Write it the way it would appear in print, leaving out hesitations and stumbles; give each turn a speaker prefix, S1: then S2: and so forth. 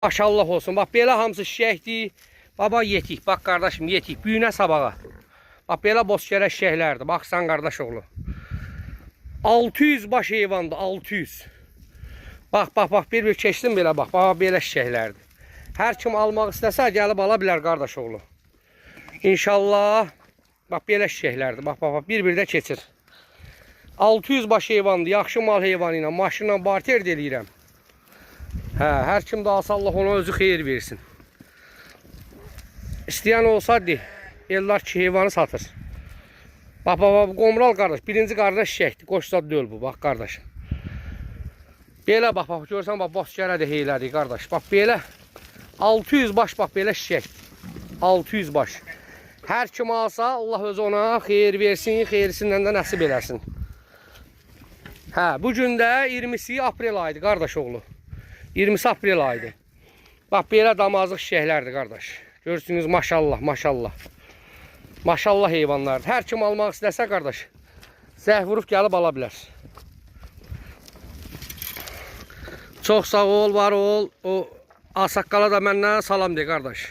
S1: Maşallah olsun. Bax belə hamısı şişəkdir. Baba yetik. Bax qardaşım yetik. Büyünə sabağa. Bax belə bozkərə şişəklərdir. Baxsan qardaş oğlu. 600 baş heyvandır. 600. Bax bir keçdim belə bax. Bax belə şişəklərdir. Hər kim almaq istəsə gəlib ala bilər qardaş oğlu. İnşallah. Bax belə şişəklərdir. Bax bir də keçir. 600 baş heyvandır. Yaxşı mal heyvanı ilə maşınla barter eləyirəm. Hər kim də alsa Allah ona özü xeyir versin. İstəyən olsaydı ellər ki heyvanı satır. Bax qomral qardaş. Birinci qardaş şişəkdir. Qoşsa döl bu. Bax qardaş. Belə bax görsən bax bozkərə də heylədir qardaş. Bax belə 600 baş bax belə şişəkdir. 600 baş. Hər kim alsa Allah özü ona xeyir versin, xeyrisindən də nəsib eləsin. Bu gün də 20 aprel ayıdır qardaş oğlu. 20 aprel ayıdır. Bax belə damazlıq şişəklərdir qardaş. Görürsünüz maşallah, maşallah. Maşallah heyvanlardır. Hər kim almaq istəsə qardaş, zəh vurub gəlib ala bilər. Çox sağ ol, var ol. O ağsaqqala da məndən salam de qardaş.